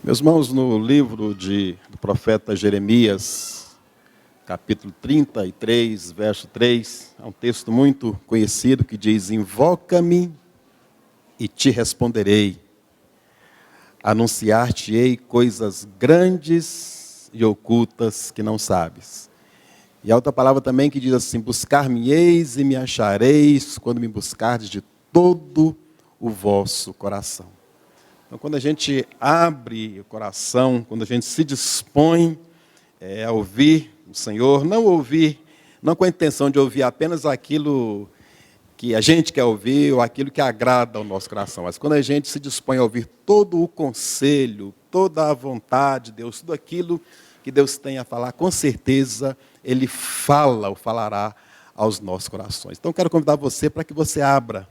Meus irmãos, no livro do profeta Jeremias, capítulo 33, verso 3, é um texto muito conhecido que diz: Invoca-me e te responderei, anunciar-te-ei coisas grandes e ocultas que não sabes. E a outra palavra também que diz assim: Buscar-me-eis e me achareis quando me buscardes de todo o vosso coração. Então, quando a gente abre o coração, quando a gente se dispõe a ouvir o Senhor, não com a intenção de ouvir apenas aquilo que a gente quer ouvir ou aquilo que agrada ao nosso coração, mas quando a gente se dispõe a ouvir todo o conselho, toda a vontade de Deus, tudo aquilo que Deus tem a falar, com certeza Ele fala ou falará aos nossos corações. Então, quero convidar você para que você abra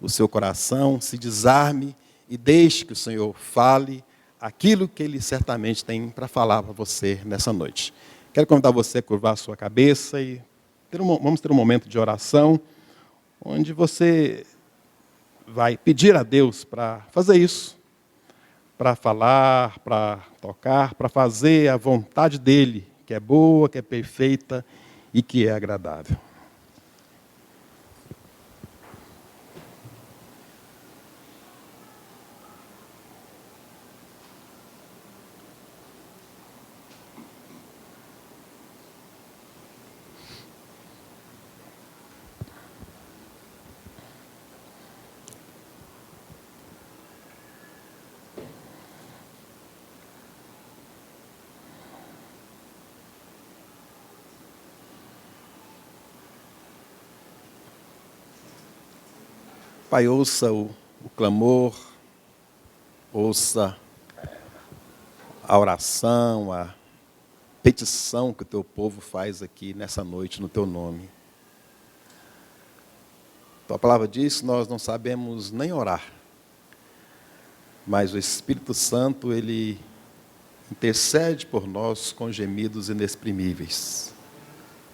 o seu coração, se desarme e deixe que o Senhor fale aquilo que Ele certamente tem para falar para você nessa noite. Quero convidar você a curvar a sua cabeça e vamos ter um momento de oração, onde você vai pedir a Deus para fazer isso, para falar, para tocar, para fazer a vontade dEle, que é boa, que é perfeita e que é agradável. Pai, ouça o clamor, ouça a oração, a petição que o teu povo faz aqui nessa noite no teu nome. Tua palavra diz que nós não sabemos nem orar, mas o Espírito Santo, Ele intercede por nós com gemidos inexprimíveis.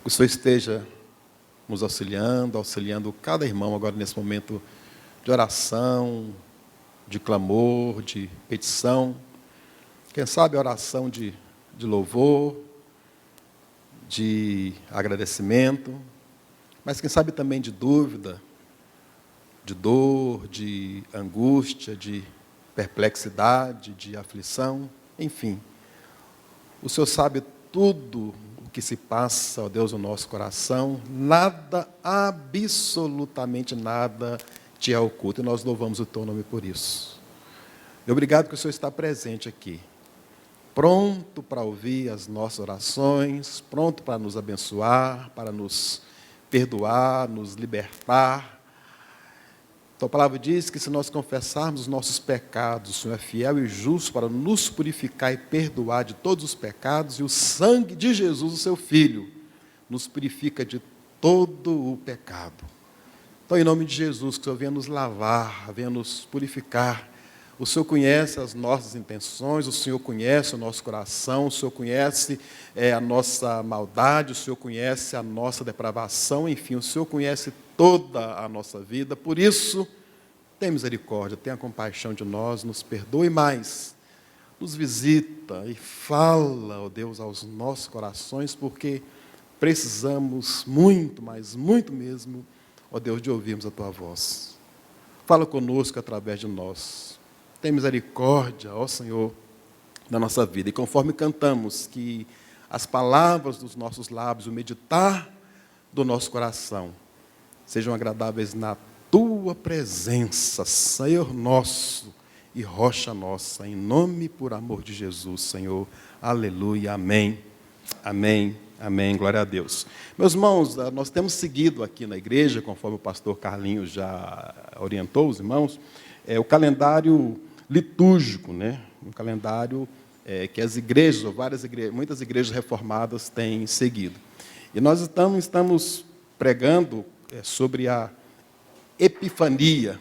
Que o Senhor esteja nos auxiliando cada irmão agora nesse momento de oração, de clamor, de petição. Quem sabe oração de louvor, de agradecimento, mas quem sabe também de dúvida, de dor, de angústia, de perplexidade, de aflição, enfim. O Senhor sabe tudo o que se passa, ó Deus, no nosso coração, nada, absolutamente nada, te é oculto, e nós louvamos o teu nome por isso. E obrigado que o Senhor está presente aqui, pronto para ouvir as nossas orações, pronto para nos abençoar, para nos perdoar, nos libertar. Tua palavra diz que se nós confessarmos os nossos pecados, o Senhor é fiel e justo para nos purificar e perdoar de todos os pecados, e o sangue de Jesus, o seu Filho, nos purifica de todo o pecado. Então, em nome de Jesus, que o Senhor venha nos lavar, venha nos purificar. O Senhor conhece as nossas intenções, o Senhor conhece o nosso coração, o Senhor conhece a nossa maldade, o Senhor conhece a nossa depravação, enfim, o Senhor conhece toda a nossa vida. Por isso, tenha misericórdia, tenha compaixão de nós, nos perdoe mais, nos visita e fala, ó Deus, aos nossos corações, porque precisamos muito, mas muito mesmo, ó Deus, de ouvirmos a Tua voz. Fala conosco através de nós. Tem misericórdia, ó Senhor, da nossa vida. E conforme cantamos, que as palavras dos nossos lábios, o meditar do nosso coração, sejam agradáveis na Tua presença, Senhor nosso e rocha nossa, em nome e por amor de Jesus, Senhor. Aleluia, amém, amém, amém, glória a Deus. Meus irmãos, nós temos seguido aqui na igreja, conforme o pastor Carlinhos já orientou os irmãos, o calendário litúrgico, né? Um calendário que as igrejas, ou muitas igrejas reformadas têm seguido. E nós estamos pregando sobre a Epifania.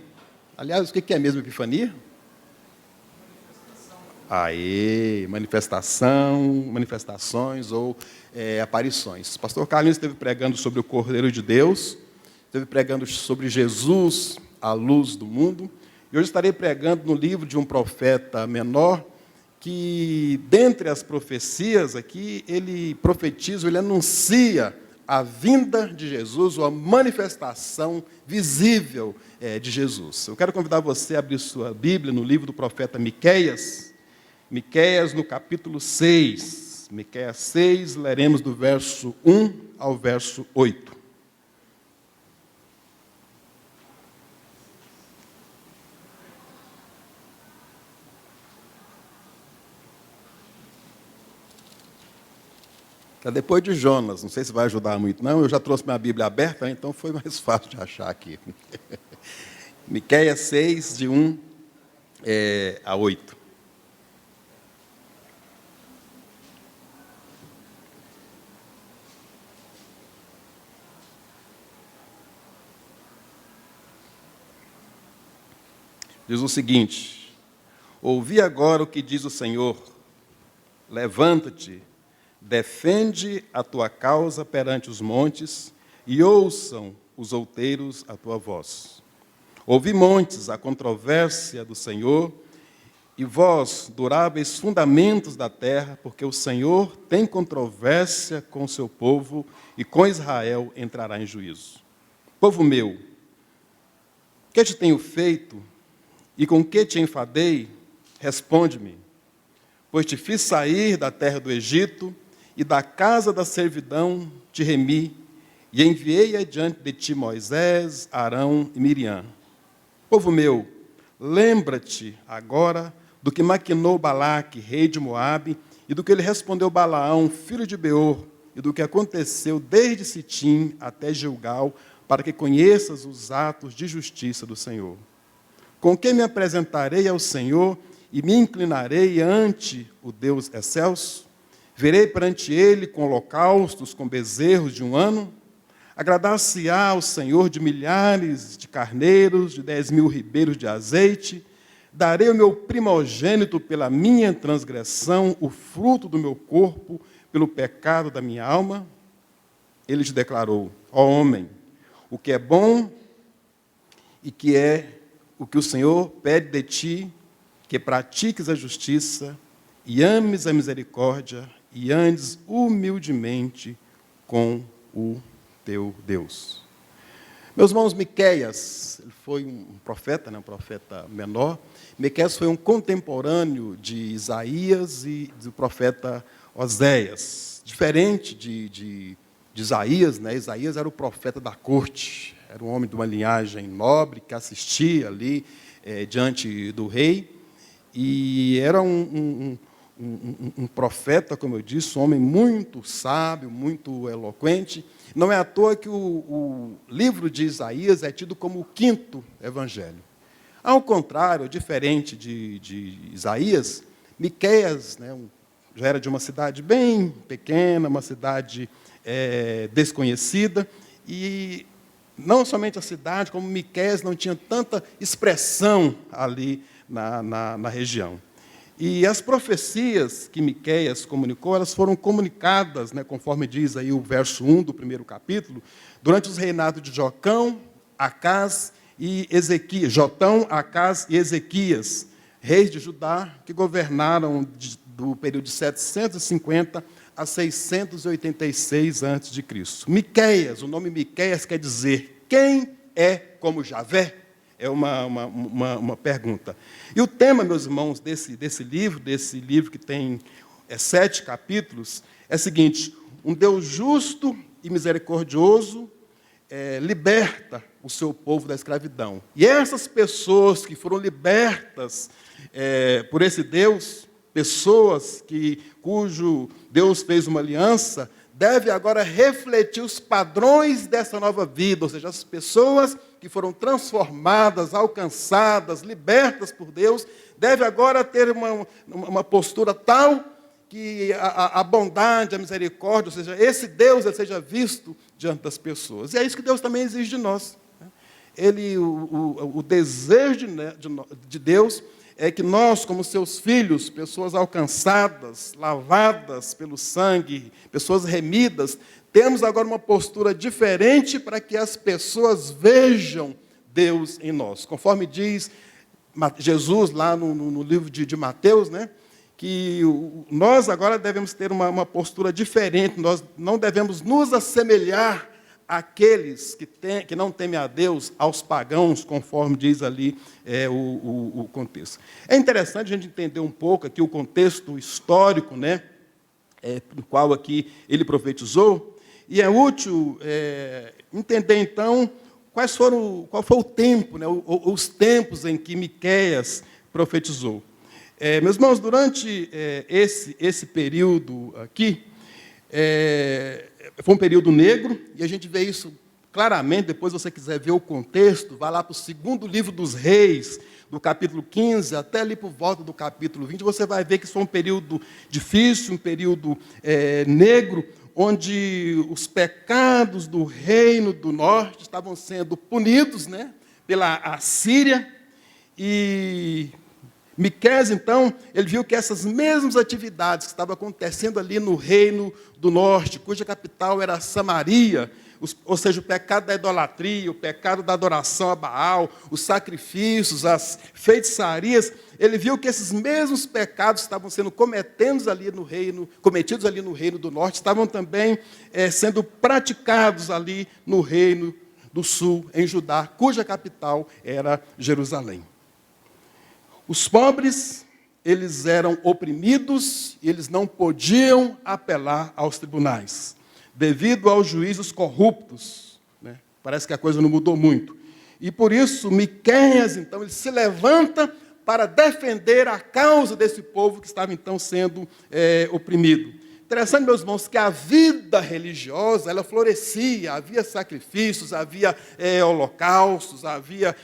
Aliás, o que é mesmo Epifania? Manifestações ou aparições. O pastor Carlinhos esteve pregando sobre o Cordeiro de Deus, esteve pregando sobre Jesus, a luz do mundo. E hoje estarei pregando no livro de um profeta menor, que, dentre as profecias aqui, ele profetiza, ele anuncia a vinda de Jesus, ou a manifestação visível de Jesus. Eu quero convidar você a abrir sua Bíblia no livro do profeta Miqueias, Miqueias no capítulo 6. Miqueias 6, leremos do verso 1 ao verso 8. Depois de Jonas, não sei se vai ajudar muito, não. Eu já trouxe minha Bíblia aberta, então foi mais fácil de achar aqui. Miqueias 6, de 1 a 8. Diz o seguinte: ouvi agora o que diz o Senhor, levanta-te, defende a tua causa perante os montes, e ouçam os outeiros a tua voz. Ouvi, montes, a controvérsia do Senhor, e vós, duráveis fundamentos da terra, porque o Senhor tem controvérsia com o seu povo, e com Israel entrará em juízo. Povo meu, que te tenho feito, e com que te enfadei? Responde-me. Pois te fiz sair da terra do Egito, e da casa da servidão te remi, e enviei adiante de ti Moisés, Arão e Miriam. Povo meu, lembra-te agora do que maquinou Balaque, rei de Moabe, e do que ele respondeu Balaão, filho de Beor, e do que aconteceu desde Sitim até Gilgal, para que conheças os atos de justiça do Senhor. Com quem me apresentarei ao Senhor e me inclinarei ante o Deus excelso? Verei perante ele com holocaustos, com bezerros de um ano? Agradar-se-á ao Senhor de milhares de carneiros, de 10.000 ribeiros de azeite? Darei o meu primogênito pela minha transgressão, o fruto do meu corpo, pelo pecado da minha alma? Ele te declarou: ó homem, o que é bom e que é o que o Senhor pede de ti, que pratiques a justiça e ames a misericórdia e andes humildemente com o teu Deus. Meus irmãos, Miqueias foi um profeta, um profeta menor. Miqueias foi um contemporâneo de Isaías e do profeta Oséias. Diferente de Isaías, Isaías era o profeta da corte, era um homem de uma linhagem nobre que assistia ali diante do rei, e era um profeta, como eu disse, um homem muito sábio, muito eloquente. Não é à toa que o livro de Isaías é tido como o quinto evangelho. Ao contrário, diferente de Isaías, Miqueias já era de uma cidade bem pequena, uma cidade desconhecida, e não somente a cidade, como Miqueias não tinha tanta expressão ali na região. E as profecias que Miqueias comunicou, elas foram comunicadas, conforme diz aí o verso 1 do primeiro capítulo, durante os reinados de Jotão, Acás e Ezequias. Jotão, Acás e Ezequias, reis de Judá, que governaram do período de 750 a 686 a.C. Miqueias, o nome Miqueias quer dizer: quem é como Javé? É uma pergunta. E o tema, meus irmãos, desse livro que tem 7 capítulos, é o seguinte: um Deus justo e misericordioso liberta o seu povo da escravidão. E essas pessoas que foram libertas por esse Deus, pessoas cujo Deus fez uma aliança, deve agora refletir os padrões dessa nova vida, ou seja, as pessoas que foram transformadas, alcançadas, libertas por Deus, devem agora ter uma postura tal que a bondade, a misericórdia, ou seja, esse Deus seja visto diante das pessoas. E é isso que Deus também exige de nós. O desejo de Deus é que nós, como seus filhos, pessoas alcançadas, lavadas pelo sangue, pessoas remidas, temos agora uma postura diferente para que as pessoas vejam Deus em nós. Conforme diz Jesus lá no livro de Mateus, que nós agora devemos ter uma postura diferente, nós não devemos nos assemelhar àqueles que não temem a Deus, aos pagãos, conforme diz ali o contexto. É interessante a gente entender um pouco aqui o contexto histórico, né, no qual aqui ele profetizou, e é útil entender, então, qual foi o tempo, né, os tempos em que Miqueias profetizou. Meus irmãos, durante esse período aqui, foi um período negro, e a gente vê isso claramente. Depois, se você quiser ver o contexto, vai lá para o segundo livro dos Reis, do capítulo 15, até ali por volta do capítulo 20, você vai ver que isso foi um período difícil, um período negro, onde os pecados do reino do norte estavam sendo punidos, né, pela Assíria, e Miqueias, então, ele viu que essas mesmas atividades que estavam acontecendo ali no reino do norte, cuja capital era Samaria, ou seja, o pecado da idolatria, o pecado da adoração a Baal, os sacrifícios, as feitiçarias, ele viu que esses mesmos pecados estavam sendo cometidos ali no reino do norte, estavam também sendo praticados ali no reino do sul, em Judá, cuja capital era Jerusalém. Os pobres, eles eram oprimidos e eles não podiam apelar aos tribunais, devido aos juízes corruptos, né? Parece que a coisa não mudou muito. E por isso, Miqueias, então, ele se levanta para defender a causa desse povo que estava, então, sendo oprimido. Interessante, meus irmãos, que a vida religiosa, ela florescia, havia sacrifícios, havia holocaustos, havia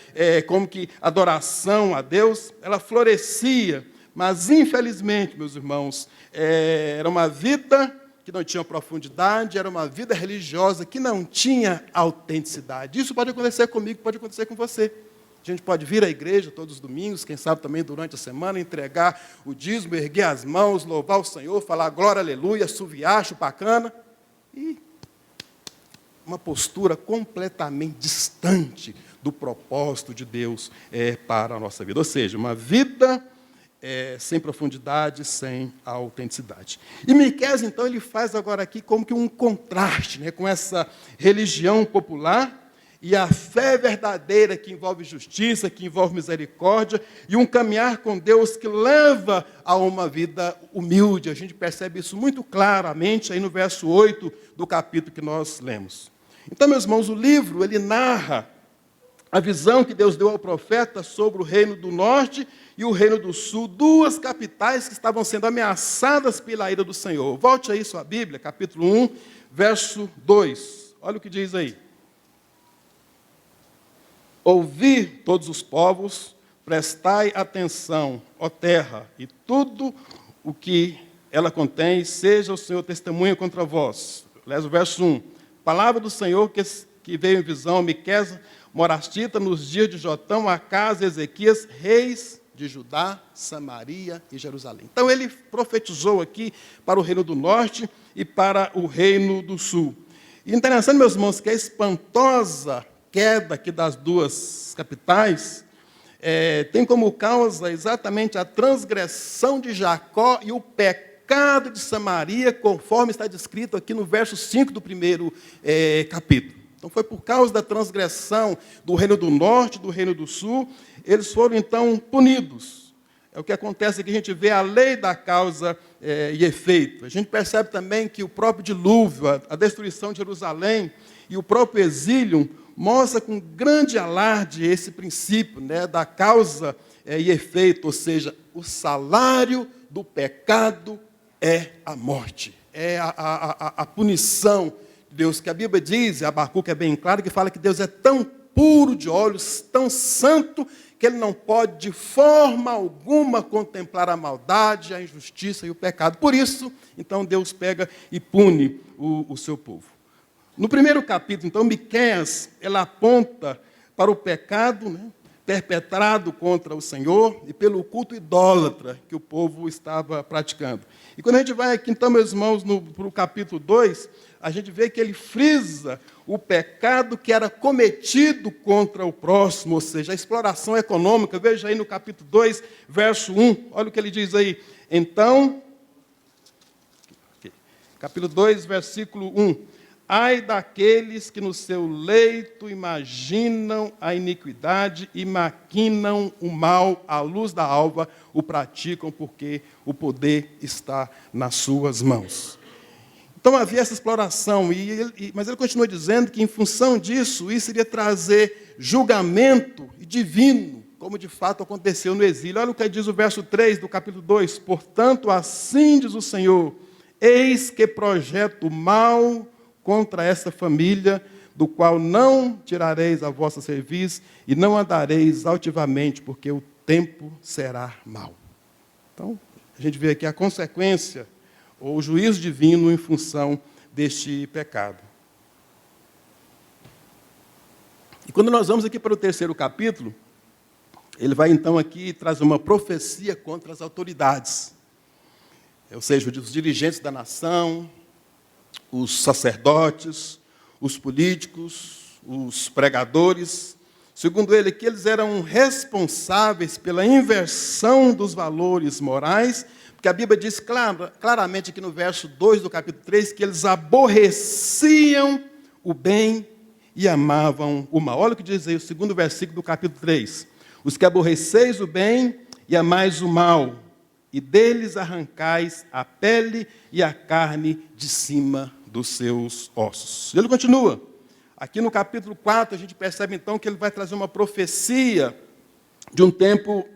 como que adoração a Deus, ela florescia, mas infelizmente, meus irmãos, era uma vida que não tinha profundidade, era uma vida religiosa que não tinha autenticidade. Isso pode acontecer comigo, pode acontecer com você. A gente pode vir à igreja todos os domingos, quem sabe também durante a semana, entregar o dízimo, erguer as mãos, louvar o Senhor, falar glória, aleluia, assoviar, chupacana. E uma postura completamente distante do propósito de Deus para a nossa vida. Ou seja, uma vida sem profundidade, sem autenticidade. E Miqueias, então, ele faz agora aqui como que um contraste, né, com essa religião popular e a fé verdadeira que envolve justiça, que envolve misericórdia, e um caminhar com Deus que leva a uma vida humilde. A gente percebe isso muito claramente aí no verso 8 do capítulo que nós lemos. Então, meus irmãos, o livro, ele narra a visão que Deus deu ao profeta sobre o reino do norte e o reino do sul, duas capitais que estavam sendo ameaçadas pela ira do Senhor. Volte aí sua Bíblia, capítulo 1, verso 2. Olha o que diz aí. Ouvi todos os povos, prestai atenção, ó terra, e tudo o que ela contém, seja o Senhor testemunha contra vós. Lês o verso 1. Palavra do Senhor que veio em visão a Miqueias, morastita, nos dias de Jotão, Acás e Ezequias, reis de Judá, Samaria e Jerusalém. Então ele profetizou aqui para o reino do norte e para o reino do sul. E interessante, meus irmãos, que a espantosa queda aqui das duas capitais tem como causa exatamente a transgressão de Jacó e o pecado de Samaria, conforme está descrito aqui no verso 5 do primeiro capítulo. Então, foi por causa da transgressão do reino do norte, do reino do sul, eles foram, então, punidos. É o que acontece aqui, a gente vê a lei da causa e efeito. A gente percebe também que o próprio dilúvio, a destruição de Jerusalém e o próprio exílio mostra com grande alarde esse princípio, né, da causa e efeito, ou seja, o salário do pecado é a morte, é a punição de Deus, que a Bíblia diz, Abacuque é bem claro, que fala que Deus é tão puro de olhos, tão santo, que ele não pode de forma alguma contemplar a maldade, a injustiça e o pecado. Por isso, então, Deus pega e pune o seu povo. No primeiro capítulo, então, Miqueias, ela aponta para o pecado, né, perpetrado contra o Senhor e pelo culto idólatra que o povo estava praticando. E quando a gente vai aqui, então, meus irmãos, para o capítulo 2, a gente vê que ele frisa o pecado que era cometido contra o próximo, ou seja, a exploração econômica. Veja aí no capítulo 2, verso 1, olha o que ele diz aí. Então, capítulo 2, versículo 1. Ai daqueles que no seu leito imaginam a iniquidade e maquinam o mal à luz da alva, o praticam porque o poder está nas suas mãos. Então havia essa exploração, mas ele continua dizendo que em função disso, isso iria trazer julgamento divino, como de fato aconteceu no exílio. Olha o que diz o verso 3 do capítulo 2. Portanto, assim diz o Senhor, eis que projeto mal contra esta família, do qual não tirareis a vossa cerviz e não andareis altivamente, porque o tempo será mau. Então, a gente vê aqui a consequência, ou o juízo divino em função deste pecado. E quando nós vamos aqui para o 3º capítulo, ele vai então aqui trazer uma profecia contra as autoridades, ou seja, os dirigentes da nação, os sacerdotes, os políticos, os pregadores. Segundo ele, que eles eram responsáveis pela inversão dos valores morais, porque a Bíblia diz claramente aqui no verso 2 do capítulo 3, que eles aborreciam o bem e amavam o mal. Olha o que diz aí o 2º versículo do capítulo 3. Os que aborreceis o bem e amais o mal, e deles arrancais a pele e a carne de cima dos seus ossos. Ele continua. Aqui no capítulo 4, a gente percebe então que ele vai trazer uma profecia de um tempo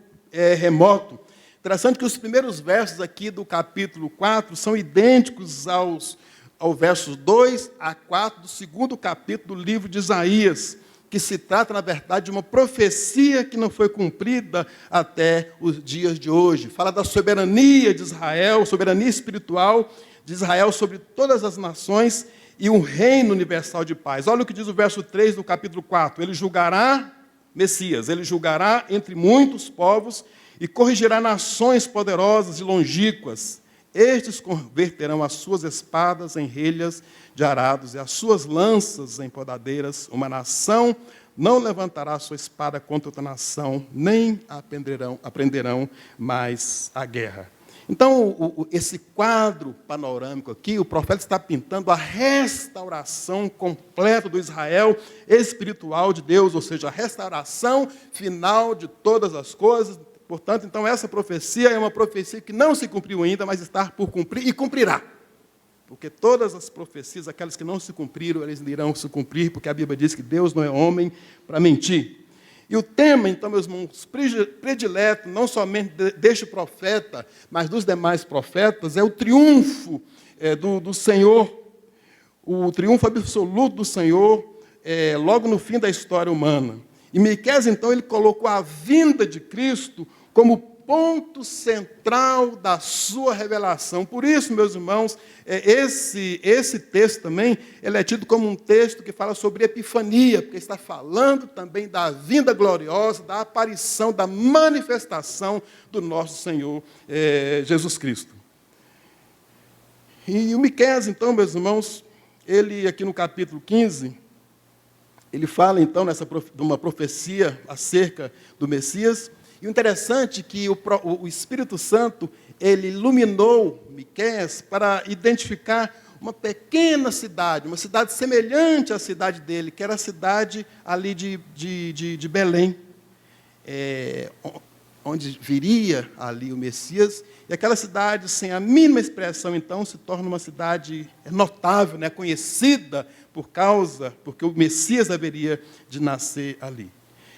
remoto. Interessante que os primeiros versos aqui do capítulo 4 são idênticos ao versos 2 a 4 do 2º capítulo do livro de Isaías, que se trata, na verdade, de uma profecia que não foi cumprida até os dias de hoje. Fala da soberania de Israel, soberania espiritual de Israel sobre todas as nações e um reino universal de paz. Olha o que diz o verso 3 do capítulo 4. Ele julgará, Messias, ele julgará entre muitos povos e corrigirá nações poderosas e longínquas. Estes converterão as suas espadas em relhas de arados e as suas lanças em podadeiras. Uma nação não levantará a sua espada contra outra nação, nem aprenderão mais a guerra. Então, esse quadro panorâmico aqui, o profeta está pintando a restauração completa do Israel espiritual de Deus, ou seja, a restauração final de todas as coisas. Portanto, então, essa profecia é uma profecia que não se cumpriu ainda, mas está por cumprir e cumprirá. Porque todas as profecias, aquelas que não se cumpriram, elas irão se cumprir, porque a Bíblia diz que Deus não é homem para mentir. E o tema, então, meus irmãos, predileto, não somente deste profeta, mas dos demais profetas, é o triunfo do Senhor, o triunfo absoluto do Senhor, logo no fim da história humana. E Miqueias, então, ele colocou a vinda de Cristo como ponto central da sua revelação. Por isso, meus irmãos, esse texto também ele é tido como um texto que fala sobre epifania, porque está falando também da vinda gloriosa, da aparição, da manifestação do nosso Senhor Jesus Cristo. E o Miqueias, então, meus irmãos, ele aqui no capítulo 15, ele fala então de uma profecia acerca do Messias. E o interessante é que o Espírito Santo, ele iluminou Miqueias para identificar uma pequena cidade, uma cidade semelhante à cidade dele, que era a cidade ali de Belém, onde viria ali o Messias. E aquela cidade, sem a mínima expressão, então, se torna uma cidade notável, né, conhecida porque o Messias haveria de nascer ali.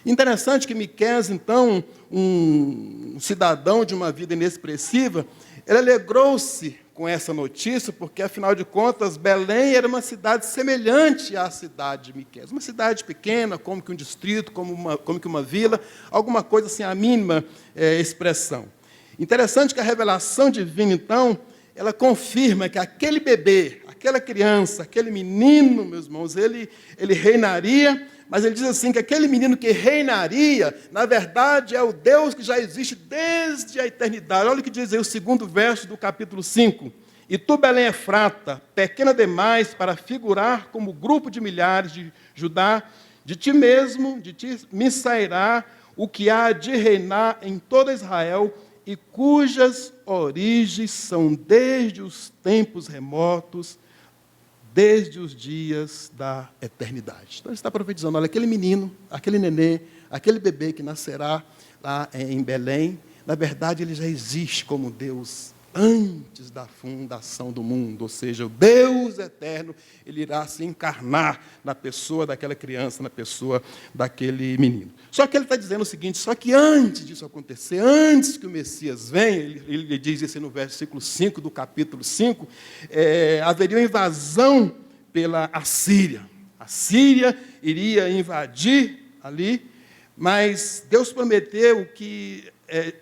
Interessante que Miqueias, então, um cidadão de uma vida inexpressiva, ele alegrou-se com essa notícia, porque, afinal de contas, Belém era uma cidade semelhante à cidade de Miqueias. Uma cidade pequena, como que um distrito, como que uma vila, alguma coisa assim, a mínima expressão. Interessante que a revelação divina, então, ela confirma que aquele bebê, aquela criança, aquele menino, meus irmãos, ele reinaria, mas ele diz assim, que aquele menino que reinaria, na verdade, é o Deus que já existe desde a eternidade. Olha o que diz aí o 2º verso do capítulo 5. E tu, Belém Efrata, pequena demais para figurar como grupo de milhares de Judá, de ti mesmo, de ti me sairá o que há de reinar em toda Israel, e cujas origens são desde os tempos remotos, desde os dias da eternidade. Então ele está profetizando, olha, aquele menino, aquele nenê, aquele bebê que nascerá lá em Belém, na verdade ele já existe como Deus antes da fundação do mundo, ou seja, o Deus eterno, ele irá se encarnar na pessoa daquela criança, na pessoa daquele menino. Só que ele está dizendo o seguinte, só que antes disso acontecer, antes que o Messias venha, ele diz isso no versículo 5 do capítulo 5, haveria uma invasão pela Assíria. A Síria iria invadir ali, mas Deus prometeu que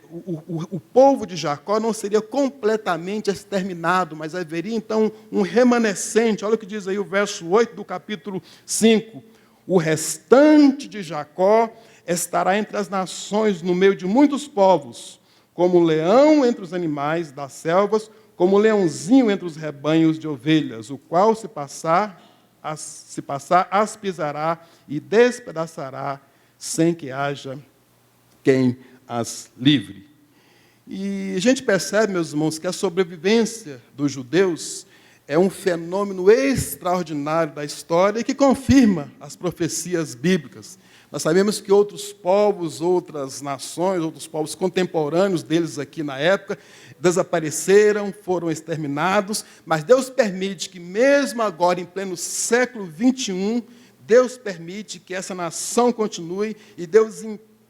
o povo de Jacó não seria completamente exterminado, mas haveria então um remanescente. Olha o que diz aí o verso 8 do capítulo 5. O restante de Jacó estará entre as nações, no meio de muitos povos, como o leão entre os animais das selvas, como o leãozinho entre os rebanhos de ovelhas, o qual se passar, as pisará e despedaçará, sem que haja quem as livre. E a gente percebe, meus irmãos, que a sobrevivência dos judeus é um fenômeno extraordinário da história e que confirma as profecias bíblicas. Nós sabemos que outros povos, outras nações, outros povos contemporâneos deles aqui na época, desapareceram, foram exterminados, mas Deus permite que mesmo agora, em pleno século 21, Deus permite que essa nação continue e Deus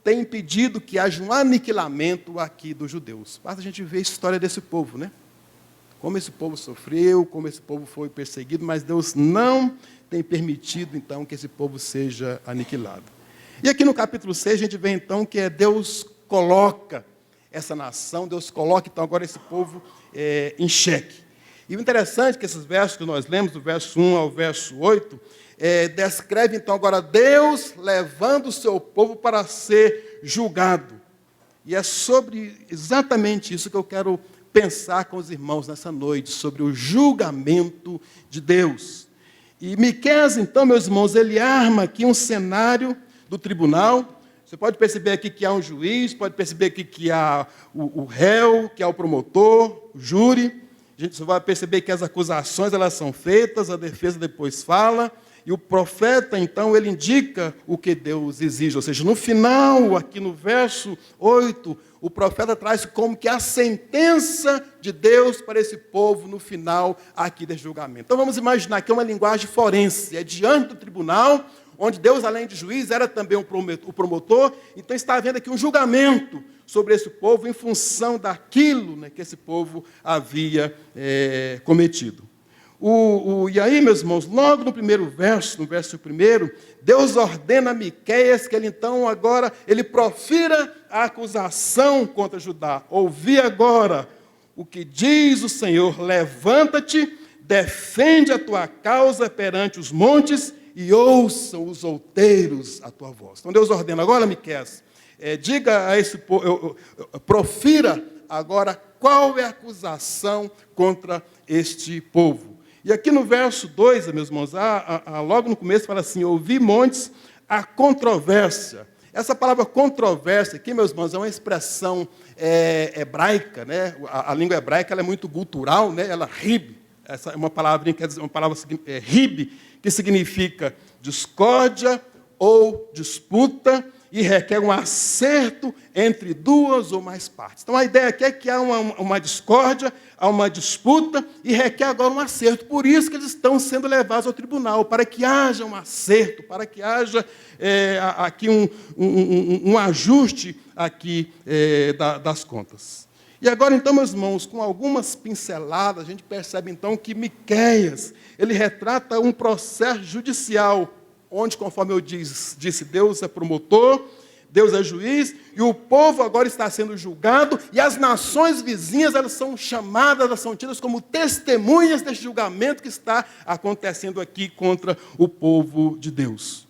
tem impedido que haja um aniquilamento aqui dos judeus. Basta a gente ver a história desse povo, né? Como esse povo sofreu, como esse povo foi perseguido, mas Deus não tem permitido, então, que esse povo seja aniquilado. E aqui no capítulo 6, a gente vê, então, que Deus coloca essa nação, Deus coloca, então, agora esse povo em xeque. E o interessante é que esses versos que nós lemos, do verso 1 ao verso 8, descreve, então, agora Deus levando o seu povo para ser julgado. E é sobre exatamente isso que eu quero pensar com os irmãos nessa noite, sobre o julgamento de Deus. E Miqueias, então, meus irmãos, ele arma aqui um cenário do tribunal. Você pode perceber aqui que há um juiz, pode perceber aqui que há o réu, que há o promotor, o júri. A gente vai perceber que as acusações elas são feitas, a defesa depois fala, e o profeta, então, ele indica o que Deus exige. Ou seja, no final, aqui no verso 8, o profeta traz como que a sentença de Deus para esse povo no final aqui desse julgamento. Então, vamos imaginar que é uma linguagem forense, é diante do tribunal, onde Deus, além de juiz, era também o promotor. Então, está havendo aqui um julgamento sobre esse povo em função daquilo, né, que esse povo havia cometido. E aí, meus irmãos, logo no primeiro verso, no verso 1, Deus ordena a Miqueias que ele, então, agora, ele profira a acusação contra Judá. Ouvi agora o que diz o Senhor, levanta-te, defende a tua causa perante os montes e ouçam os outeiros a tua voz. Então, Deus ordena agora, Miqueias, diga a esse povo, profira agora qual é a acusação contra este povo. E aqui no verso 2, meus irmãos, logo no começo fala assim, ouvi montes a controvérsia. Essa palavra controvérsia aqui, meus irmãos, é uma expressão hebraica, né? A língua hebraica ela é muito cultural, né? Ela rib, essa é uma palavra, quer dizer, uma palavra rib, que significa discórdia ou disputa, e requer um acerto entre duas ou mais partes. Então, a ideia aqui é que há uma discórdia, há uma disputa, e requer agora um acerto. Por isso que eles estão sendo levados ao tribunal, para que haja um acerto, para que haja aqui um ajuste aqui das contas. E agora, então, meus irmãos, com algumas pinceladas, a gente percebe, então, que Miqueias, ele retrata um processo judicial, onde, conforme eu disse, Deus é promotor, Deus é juiz, e o povo agora está sendo julgado, e as nações vizinhas, elas são chamadas, elas são tidas como testemunhas deste julgamento que está acontecendo aqui contra o povo de Deus.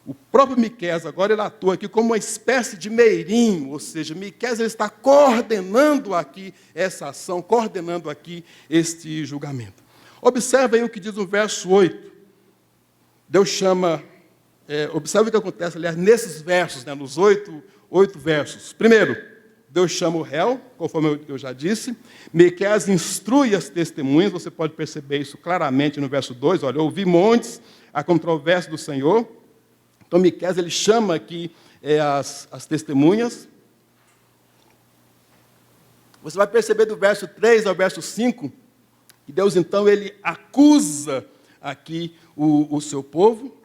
O próprio Miqueias agora ele atua aqui como uma espécie de meirinho, ou seja, Miqueias ele está coordenando aqui essa ação, coordenando aqui este julgamento. Observe aí o que diz o verso 8. Deus chama, observe o que acontece, aliás, nesses versos, né, nos oito versos. Primeiro, Deus chama o réu, conforme eu já disse. Miqueias instrui as testemunhas, você pode perceber isso claramente no verso 2. Olha, ouvi montes, a controvérsia do Senhor. Então, Miqueias, ele chama aqui as testemunhas. Você vai perceber do verso 3 ao verso 5, que Deus, então, ele acusa aqui o seu povo.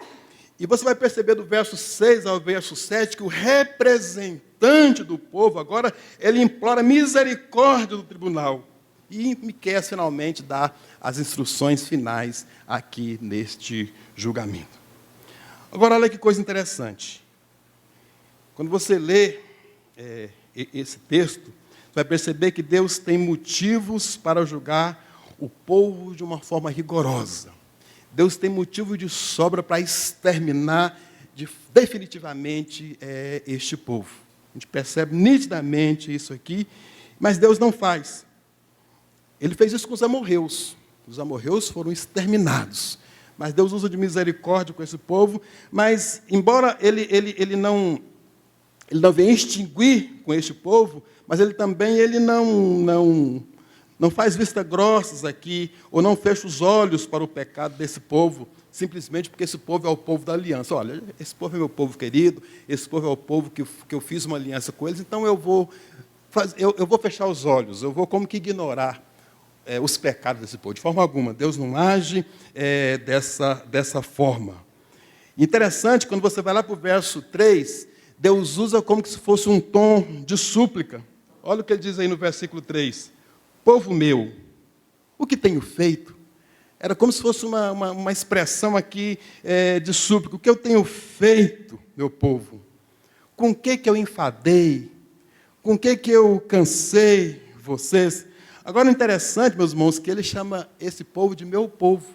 E você vai perceber do verso 6 ao verso 7, que o representante do povo, agora, ele implora misericórdia do tribunal. E Miqueias, finalmente, dá as instruções finais aqui neste julgamento. Agora, olha que coisa interessante. Quando você lê esse texto, você vai perceber que Deus tem motivos para julgar o povo de uma forma rigorosa. Deus tem motivo de sobra para exterminar definitivamente este povo. A gente percebe nitidamente isso aqui, mas Deus não faz. Ele fez isso com os amorreus. Os amorreus foram exterminados. Mas Deus usa de misericórdia com esse povo, mas, embora ele não venha extinguir com este povo, mas ele também não faz vista grossas aqui, ou não fecha os olhos para o pecado desse povo, simplesmente porque esse povo é o povo da aliança. Olha, esse povo é meu povo querido, esse povo é o povo que eu fiz uma aliança com eles, então eu vou fechar os olhos, eu vou como que ignorar os pecados desse povo. De forma alguma, Deus não age dessa forma. Interessante, quando você vai lá para o verso 3, Deus usa como se fosse um tom de súplica. Olha o que ele diz aí no versículo 3. Povo meu, o que tenho feito? Era como se fosse uma expressão aqui de súplica. O que eu tenho feito, meu povo? Com que eu enfadei? Com que eu cansei vocês? Agora, interessante, meus irmãos, que ele chama esse povo de meu povo.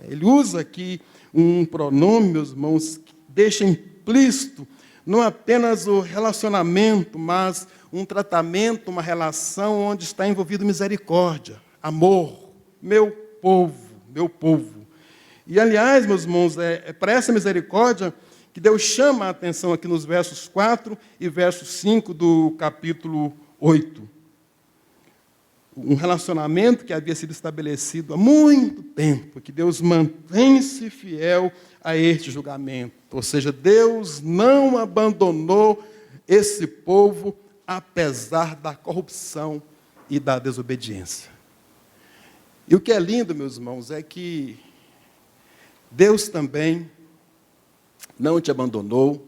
Ele usa aqui um pronome, meus irmãos, que deixa implícito não apenas o relacionamento, mas um tratamento, uma relação onde está envolvido misericórdia, amor, meu povo, meu povo. E, aliás, meus irmãos, para essa misericórdia que Deus chama a atenção aqui nos versos 4 e verso 5 do capítulo 8. Um relacionamento que havia sido estabelecido há muito tempo, que Deus mantém-se fiel a este julgamento. Ou seja, Deus não abandonou esse povo, apesar da corrupção e da desobediência. E o que é lindo, meus irmãos, é que Deus também não te abandonou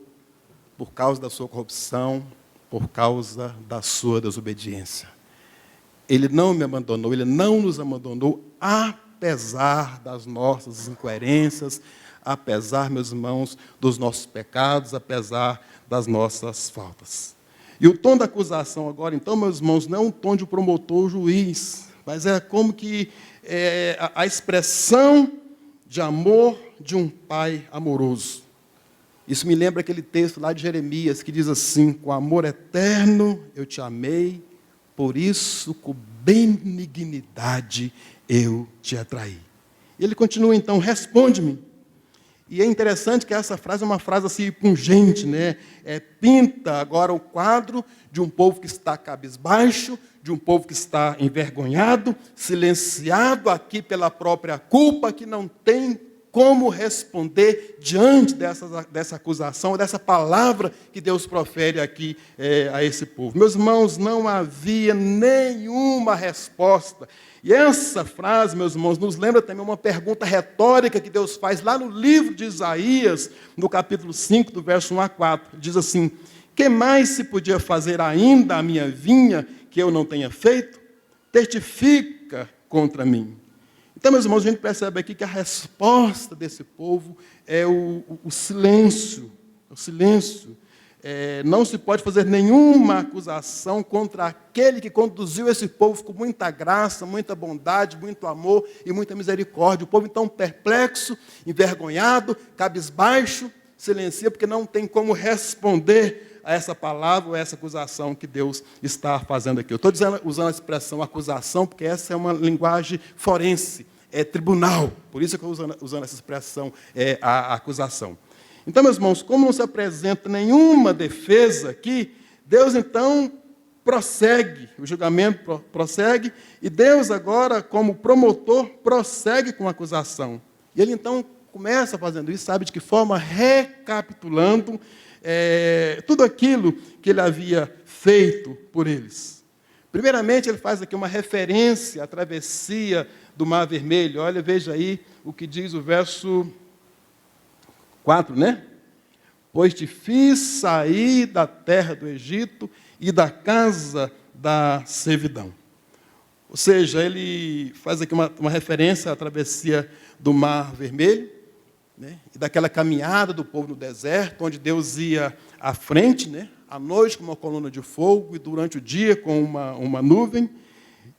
por causa da sua corrupção, por causa da sua desobediência. Ele não me abandonou, Ele não nos abandonou, apesar das nossas incoerências, apesar, meus irmãos, dos nossos pecados, apesar das nossas faltas. E o tom da acusação agora, então, meus irmãos, não é um tom de promotor ou juiz, mas é como que a expressão de amor de um pai amoroso. Isso me lembra aquele texto lá de Jeremias, que diz assim: com amor eterno eu te amei, por isso, com benignidade, eu te atraí. E ele continua, então, responde-me. E é interessante que essa frase é uma frase assim, pungente, né? Pinta agora o quadro de um povo que está cabisbaixo, de um povo que está envergonhado, silenciado aqui pela própria culpa, que não tem como responder diante dessa acusação, dessa palavra que Deus profere aqui a esse povo. Meus irmãos, não havia nenhuma resposta. E essa frase, meus irmãos, nos lembra também uma pergunta retórica que Deus faz lá no livro de Isaías, no capítulo 5, do verso 1 a 4. Ele diz assim: que mais se podia fazer ainda à minha vinha que eu não tenha feito? Testifica contra mim. Então, meus irmãos, a gente percebe aqui que a resposta desse povo é o silêncio. O silêncio. não se pode fazer nenhuma acusação contra aquele que conduziu esse povo com muita graça, muita bondade, muito amor e muita misericórdia. O povo, então, perplexo, envergonhado, cabisbaixo, silencia, porque não tem como responder a essa palavra ou a essa acusação que Deus está fazendo aqui. Eu estou usando a expressão acusação, porque essa é uma linguagem forense, é tribunal. Por isso que eu estou usando essa expressão, a acusação. Então, meus irmãos, como não se apresenta nenhuma defesa aqui, Deus, então, prossegue, o julgamento prossegue, e Deus agora, como promotor, prossegue com a acusação. E ele, então, começa fazendo isso, sabe de que forma? Recapitulando tudo aquilo que ele havia feito por eles. Primeiramente, ele faz aqui uma referência à travessia do Mar Vermelho. Olha, veja aí o que diz o verso 4, né? Pois te fiz sair da terra do Egito e da casa da servidão. Ou seja, ele faz aqui uma referência à travessia do Mar Vermelho, né? E daquela caminhada do povo no deserto, onde Deus ia à frente, né? À noite com uma coluna de fogo e durante o dia com uma nuvem.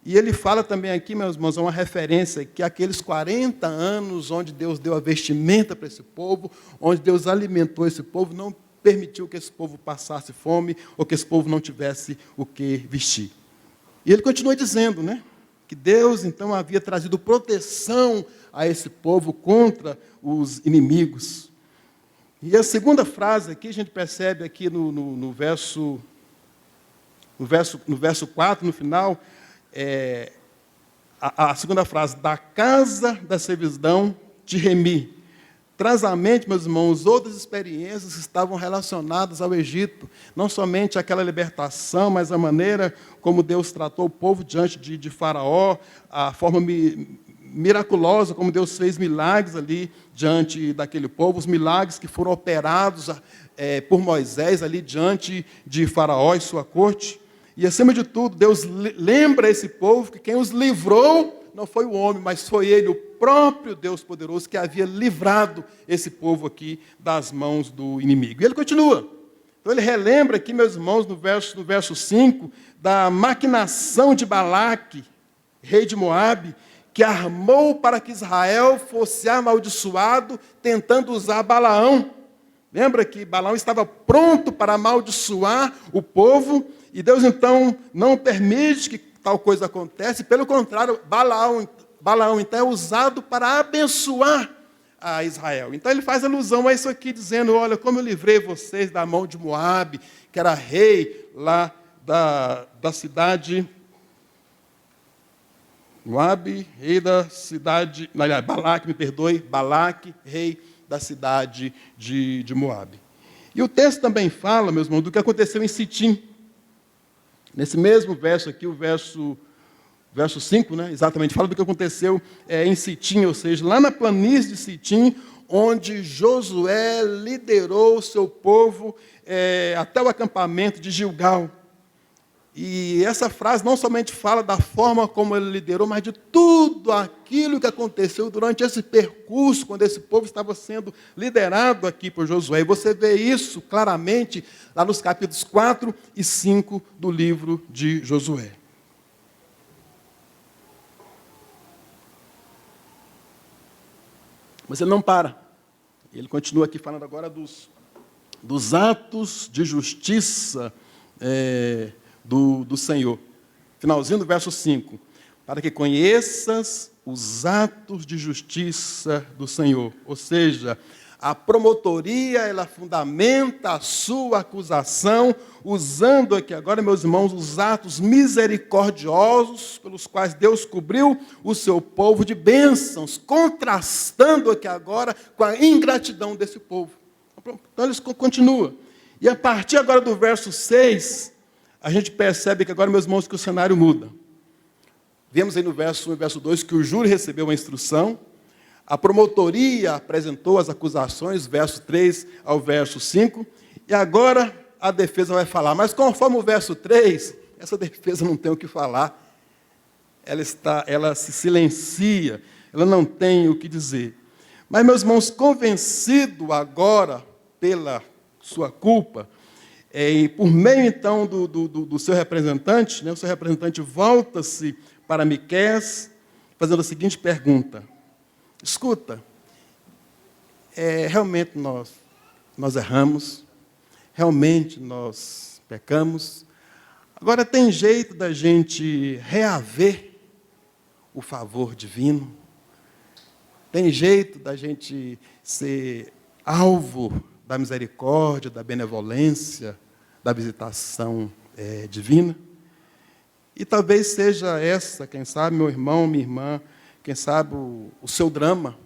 E ele fala também aqui, meus irmãos, uma referência que aqueles 40 anos onde Deus deu a vestimenta para esse povo, onde Deus alimentou esse povo, não permitiu que esse povo passasse fome ou que esse povo não tivesse o que vestir. E ele continua dizendo, né, que Deus, então, havia trazido proteção a esse povo contra os inimigos. E a segunda frase aqui, a gente percebe aqui no verso 4, no final, a segunda frase, da casa da servidão te remi. Traz à mente, meus irmãos, outras experiências que estavam relacionadas ao Egito. Não somente aquela libertação, mas a maneira como Deus tratou o povo diante de Faraó, a forma miraculosa como Deus fez milagres ali diante daquele povo, os milagres que foram operados por Moisés ali diante de Faraó e sua corte. E, acima de tudo, Deus lembra esse povo que quem os livrou não foi o homem, mas foi ele, o próprio Deus poderoso, que havia livrado esse povo aqui das mãos do inimigo. E ele continua. Então, ele relembra aqui, meus irmãos, no verso 5, da maquinação de Balaque, rei de Moabe, que armou para que Israel fosse amaldiçoado, tentando usar Balaão. Lembra que Balaão estava pronto para amaldiçoar o povo, e Deus, então, não permite que tal coisa aconteça, pelo contrário, Balaão então, é usado para abençoar a Israel. Então, ele faz alusão a isso aqui, dizendo, olha, como eu livrei vocês da mão de Moabe, que era rei lá da cidade... Moabe, rei da cidade... Balaque, me perdoe, Balaque, rei da cidade de Moabe. E o texto também fala, meus irmãos, do que aconteceu em Sitim. Nesse mesmo verso aqui, o verso 5, né, exatamente, fala do que aconteceu em Sitim, ou seja, lá na planície de Sitim, onde Josué liderou o seu povo até o acampamento de Gilgal. E essa frase não somente fala da forma como ele liderou, mas de tudo aquilo que aconteceu durante esse percurso, quando esse povo estava sendo liderado aqui por Josué. E você vê isso claramente lá nos capítulos 4 e 5 do livro de Josué. Mas ele não para. Ele continua aqui falando agora dos atos de justiça do Senhor. Finalzinho do verso 5. Para que conheças os atos de justiça do Senhor. Ou seja, a promotoria, ela fundamenta a sua acusação, usando aqui agora, meus irmãos, os atos misericordiosos pelos quais Deus cobriu o seu povo de bênçãos, contrastando aqui agora com a ingratidão desse povo. Então, eles continuam. E a partir agora do verso 6, a gente percebe que agora, meus irmãos, que o cenário muda. Vemos aí no verso 1 e verso 2 que o júri recebeu uma instrução, a promotoria apresentou as acusações, verso 3 ao verso 5, e agora a defesa vai falar. Mas conforme o verso 3, essa defesa não tem o que falar. Ela se silencia, ela não tem o que dizer. Mas, meus irmãos, convencido agora pela sua culpa, E por meio, então, do seu representante, né, o seu representante volta-se para Miqueias, fazendo a seguinte pergunta: escuta, realmente nós erramos, realmente nós pecamos. Agora, tem jeito da gente reaver o favor divino? Tem jeito da gente ser alvo da misericórdia, da benevolência, da visitação divina? E talvez seja essa, quem sabe, meu irmão, minha irmã, quem sabe o seu drama.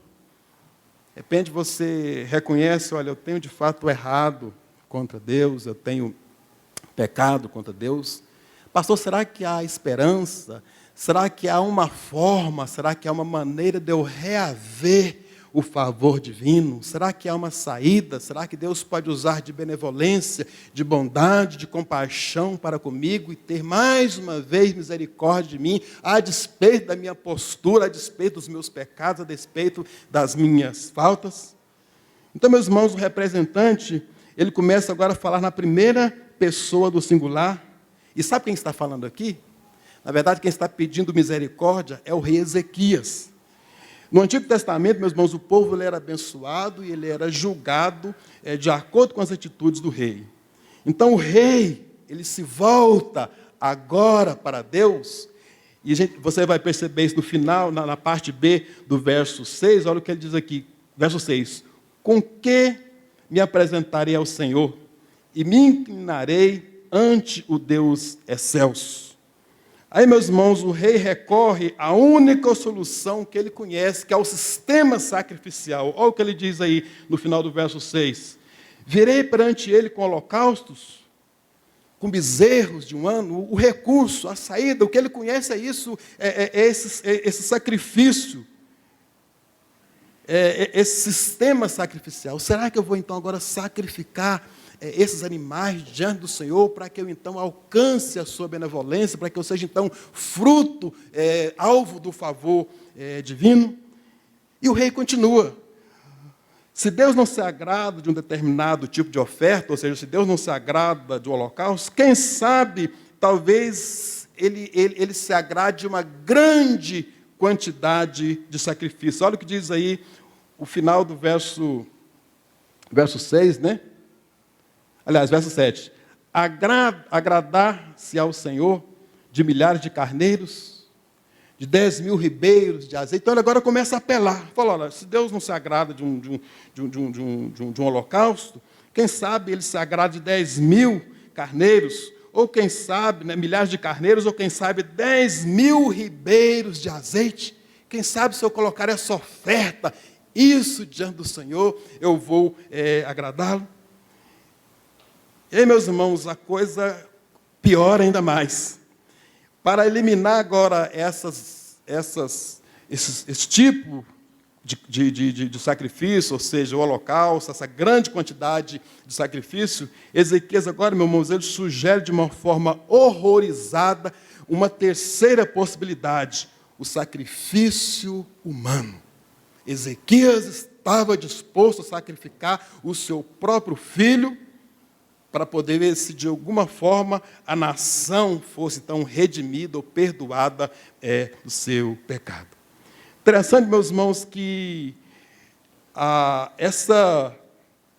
De repente você reconhece, olha, eu tenho de fato errado contra Deus, eu tenho pecado contra Deus. Pastor, será que há esperança? Será que há uma forma, será que há uma maneira de eu reaver o favor divino? Será que há uma saída? Será que Deus pode usar de benevolência, de bondade, de compaixão para comigo e ter mais uma vez misericórdia de mim, a despeito da minha postura, a despeito dos meus pecados, a despeito das minhas faltas? Então, meus irmãos, o representante, ele começa agora a falar na primeira pessoa do singular. E sabe quem está falando aqui? Na verdade, quem está pedindo misericórdia é o rei Ezequias. No Antigo Testamento, meus irmãos, o povo ele era abençoado e ele era julgado de acordo com as atitudes do rei. Então, o rei, ele se volta agora para Deus, e você vai perceber isso no final, na parte B do verso 6, olha o que ele diz aqui, verso 6. Com que me apresentarei ao Senhor e me inclinarei ante o Deus excelso? Aí, meus irmãos, o rei recorre à única solução que ele conhece, que é o sistema sacrificial. Olha o que ele diz aí no final do verso 6. Virei perante ele com holocaustos, com bezerros de um ano, o recurso, a saída, o que ele conhece é isso, esse sacrifício, esse sistema sacrificial. Será que eu vou então agora sacrificar esses animais diante do Senhor, para que eu então alcance a sua benevolência, para que eu seja então fruto, alvo do favor divino? E o rei continua. Se Deus não se agrada de um determinado tipo de oferta, ou seja, se Deus não se agrada do holocausto, quem sabe, talvez ele se agrade de uma grande quantidade de sacrifício. Olha o que diz aí o final do verso 6, né? Aliás, verso 7. Agradar-se ao Senhor de milhares de carneiros, de 10.000 ribeiros de azeite. Então ele agora começa a apelar. Fala, olha, se Deus não se agrada de um holocausto, quem sabe ele se agrada de 10.000 carneiros, ou quem sabe, né, milhares de carneiros, ou quem sabe 10.000 ribeiros de azeite. Quem sabe se eu colocar essa oferta, isso diante do Senhor, eu vou agradá-lo? E aí, meus irmãos, a coisa piora ainda mais. Para eliminar agora esse tipo de sacrifício, ou seja, o holocausto, essa grande quantidade de sacrifício, Ezequias agora, meus irmãos, ele sugere de uma forma horrorizada uma terceira possibilidade, o sacrifício humano. Ezequias estava disposto a sacrificar o seu próprio filho para poder ver se de alguma forma a nação fosse então redimida ou perdoada do seu pecado. Interessante, meus irmãos, que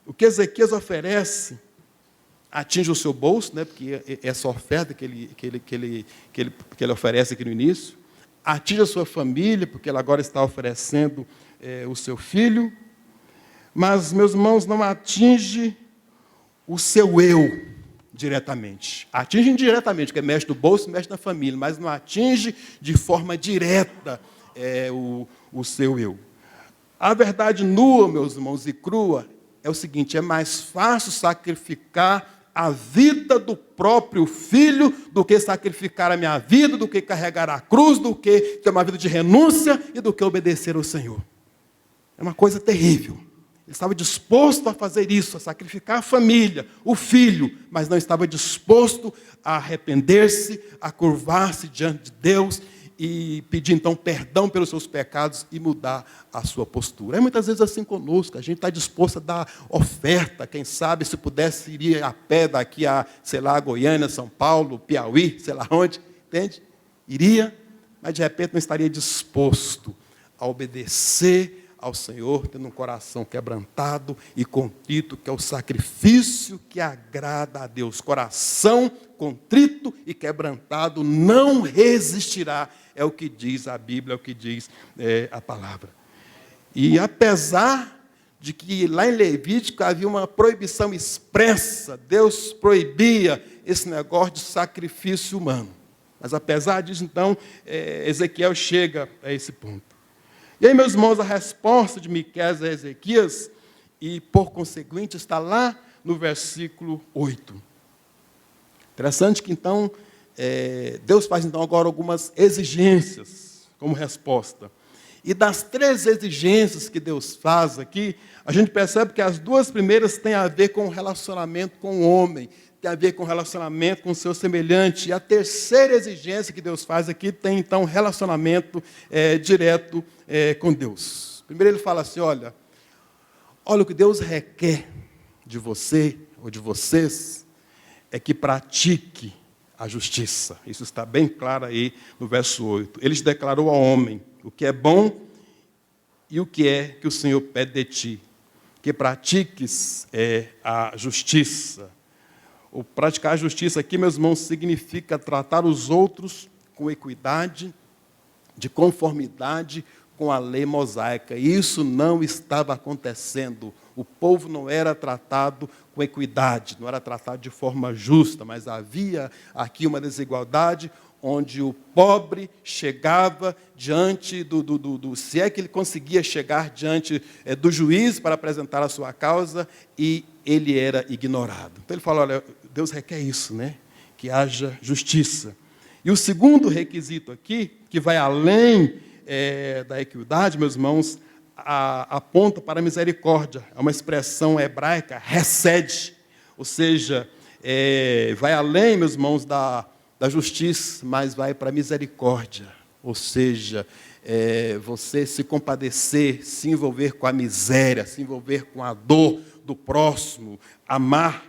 o que Ezequias oferece atinge o seu bolso, né, porque essa oferta que ele oferece aqui no início, atinge a sua família, porque ele agora está oferecendo o seu filho, mas, meus irmãos, não atinge o seu eu diretamente. Atinge indiretamente, porque mexe no bolso, mexe na família, mas não atinge de forma direta o seu eu. A verdade nua, meus irmãos, e crua, é o seguinte: é mais fácil sacrificar a vida do próprio filho do que sacrificar a minha vida, do que carregar a cruz, do que ter uma vida de renúncia e do que obedecer ao Senhor. É uma coisa terrível. Ele estava disposto a fazer isso, a sacrificar a família, o filho, mas não estava disposto a arrepender-se, a curvar-se diante de Deus e pedir, então, perdão pelos seus pecados e mudar a sua postura. É muitas vezes assim conosco, a gente está disposto a dar oferta, quem sabe, se pudesse, iria a pé daqui a, sei lá, Goiânia, São Paulo, Piauí, sei lá onde, entende? Iria, mas de repente não estaria disposto a obedecer ao Senhor, tendo um coração quebrantado e contrito, que é o sacrifício que agrada a Deus. Coração contrito e quebrantado não resistirá, é o que diz a Bíblia, é o que diz a palavra. E apesar de que lá em Levítico havia uma proibição expressa, Deus proibia esse negócio de sacrifício humano. Mas apesar disso, então, Ezequiel chega a esse ponto. E aí, meus irmãos, a resposta de Miqueias a Ezequias, e por conseguinte, está lá no versículo 8. Interessante que, então, Deus faz, então, agora algumas exigências como resposta. E das 3 exigências que Deus faz aqui, a gente percebe que as 2 primeiras têm a ver com o relacionamento com o homem, tem a ver com o relacionamento com o seu semelhante. E a 3ª exigência que Deus faz aqui tem, então, relacionamento direto com Deus. Primeiro ele fala assim, olha o que Deus requer de você ou de vocês é que pratique a justiça. Isso está bem claro aí no verso 8. Ele declarou ao homem o que é bom e o que é que o Senhor pede de ti. Que pratiques a justiça. O praticar a justiça aqui, meus irmãos, significa tratar os outros com equidade, de conformidade com a lei mosaica. E isso não estava acontecendo. O povo não era tratado com equidade, não era tratado de forma justa, mas havia aqui uma desigualdade onde o pobre chegava diante se é que ele conseguia chegar diante do juiz para apresentar a sua causa, e ele era ignorado. Então ele fala, olha, Deus requer isso, né? Que haja justiça. E o segundo requisito aqui, que vai além da equidade, meus irmãos, aponta para a misericórdia. É uma expressão hebraica, hesed, ou seja, vai além, meus irmãos, da justiça, mas vai para a misericórdia. Ou seja, você se compadecer, se envolver com a miséria, se envolver com a dor do próximo, amar,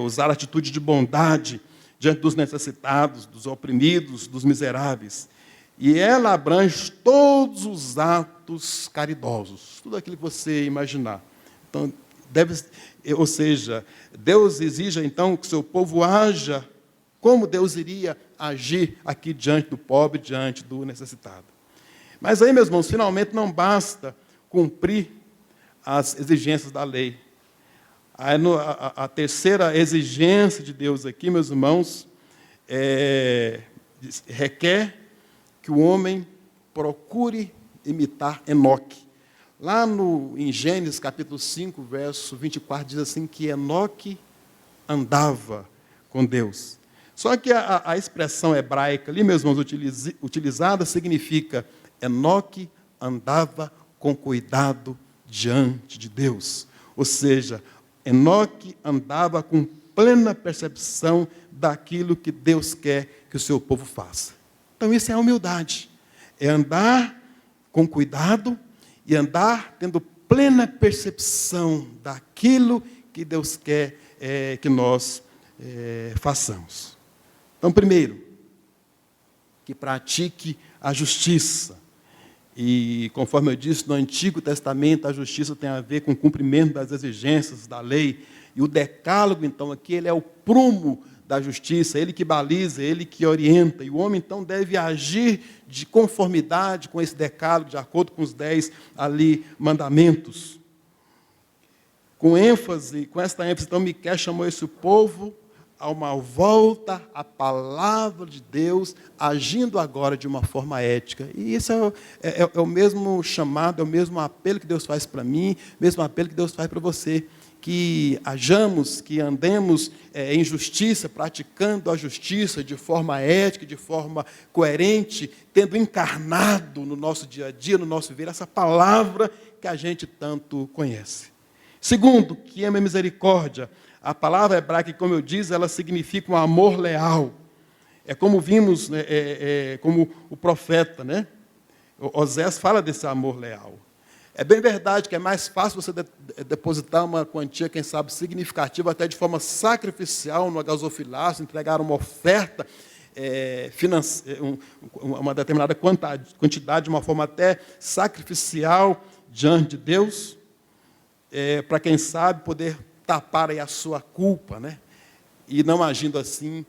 usar atitude de bondade diante dos necessitados, dos oprimidos, dos miseráveis. E ela abrange todos os atos caridosos, tudo aquilo que você imaginar. Então, ou seja, Deus exige então que o seu povo haja como Deus iria agir aqui diante do pobre, diante do necessitado. Mas aí, meus irmãos, finalmente não basta cumprir as exigências da lei. A 3ª exigência de Deus aqui, meus irmãos, requer que o homem procure imitar Enoque. Lá em Gênesis, capítulo 5, verso 24, diz assim que Enoque andava com Deus. Só que a expressão hebraica ali, meus irmãos, utilizada, significa Enoque andava com cuidado diante de Deus. Ou seja, Enoque andava com plena percepção daquilo que Deus quer que o seu povo faça. Então, isso é a humildade. É andar com cuidado e andar tendo plena percepção daquilo que Deus quer que nós façamos. Então, primeiro, que pratique a justiça. E, conforme eu disse, no Antigo Testamento, a justiça tem a ver com o cumprimento das exigências da lei. E o decálogo, então, aqui, ele é o prumo da justiça, ele que baliza, ele que orienta. E o homem, então, deve agir de conformidade com esse decálogo, de acordo com os 10 ali mandamentos. Com esta ênfase, então, Miqueias chamou esse povo a uma volta à palavra de Deus, agindo agora de uma forma ética. E isso é o mesmo chamado, é o mesmo apelo que Deus faz para mim, mesmo apelo que Deus faz para você. Que hajamos, que andemos em justiça, praticando a justiça de forma ética, de forma coerente, tendo encarnado no nosso dia a dia, no nosso viver, essa palavra que a gente tanto conhece. Segundo, que ama a misericórdia. A palavra hebraica, como eu disse, ela significa um amor leal. É como vimos, né, como o profeta, né? Osés fala desse amor leal. É bem verdade que é mais fácil você depositar uma quantia, quem sabe, significativa, até de forma sacrificial no gasofilácio, entregar uma oferta uma determinada quantidade, de uma forma até sacrificial diante de Deus, para quem sabe poder tapar aí a sua culpa, né? E não agindo assim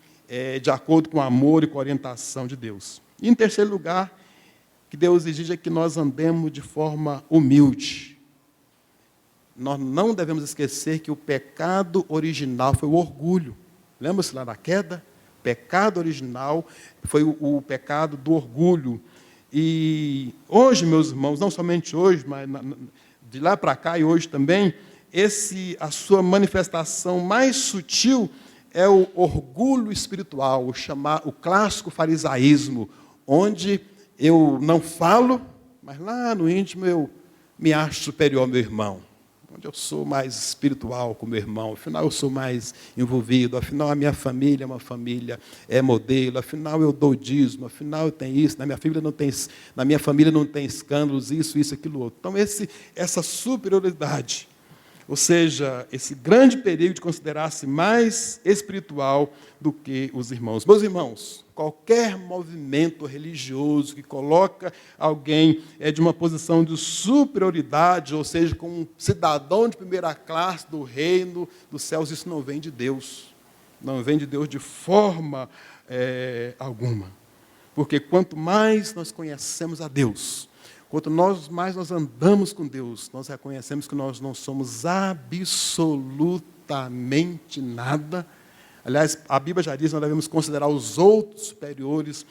de acordo com o amor e com a orientação de Deus. E, em terceiro lugar, que Deus exige que nós andemos de forma humilde. Nós não devemos esquecer que o pecado original foi o orgulho. Lembra-se lá da queda? O pecado original foi o pecado do orgulho. E hoje, meus irmãos, não somente hoje, mas de lá para cá e hoje também, a sua manifestação mais sutil é o orgulho espiritual, o clássico farisaísmo, onde eu não falo, mas lá no íntimo eu me acho superior ao meu irmão, onde eu sou mais espiritual com o meu irmão, afinal eu sou mais envolvido, afinal a minha família é uma família modelo, afinal eu dou dízimo, afinal eu tenho isso, na minha família não tem escândalos, isso, aquilo, outro. Então essa superioridade, ou seja, esse grande perigo de considerar-se mais espiritual do que os irmãos. Meus irmãos, qualquer movimento religioso que coloca alguém de uma posição de superioridade, ou seja, como um cidadão de primeira classe do reino dos céus, isso não vem de Deus. Não vem de Deus de forma alguma. Porque quanto mais nós conhecemos a Deus, quanto mais nós andamos com Deus, nós reconhecemos que nós não somos absolutamente nada. Aliás, a Bíblia já diz que nós devemos considerar os outros superiores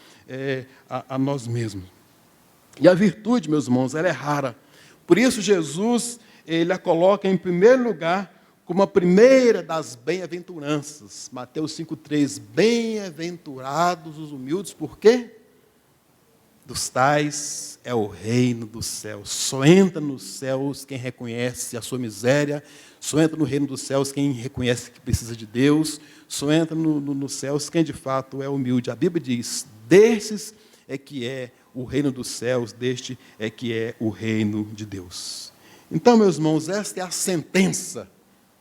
a nós mesmos. E a virtude, meus irmãos, ela é rara. Por isso, Jesus, ele a coloca em primeiro lugar como a primeira das bem-aventuranças. Mateus 5,3, bem-aventurados os humildes, por quê? Dos tais é o reino dos céus. Só entra nos céus quem reconhece a sua miséria, só entra no reino dos céus quem reconhece que precisa de Deus, só entra nos céus quem de fato é humilde. A Bíblia diz, destes é que é o reino dos céus, deste é que é o reino de Deus. Então, meus irmãos, esta é a sentença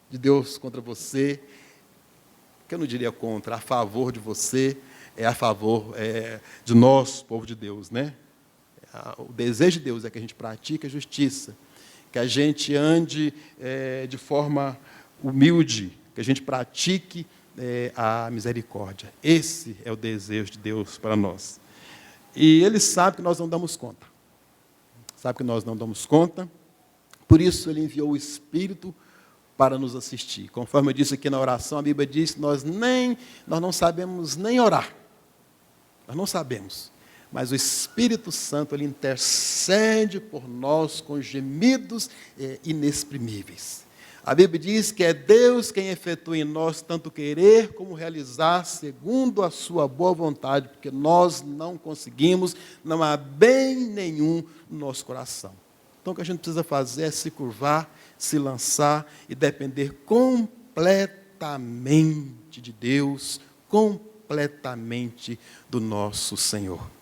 de Deus contra você, que eu não diria contra, a favor de você, a favor de nós, povo de Deus, né? O desejo de Deus é que a gente pratique a justiça, que a gente ande de forma humilde, que a gente pratique a misericórdia. Esse é o desejo de Deus para nós. E Ele sabe que nós não damos conta. Sabe que nós não damos conta. Por isso Ele enviou o Espírito para nos assistir. Conforme eu disse aqui na oração, a Bíblia diz que nós não sabemos nem orar. Nós não sabemos, mas o Espírito Santo ele intercede por nós com gemidos inexprimíveis. A Bíblia diz que é Deus quem efetua em nós tanto querer como realizar segundo a sua boa vontade, porque nós não conseguimos, não há bem nenhum no nosso coração. Então o que a gente precisa fazer é se curvar, se lançar e depender completamente de Deus, completamente do nosso Senhor.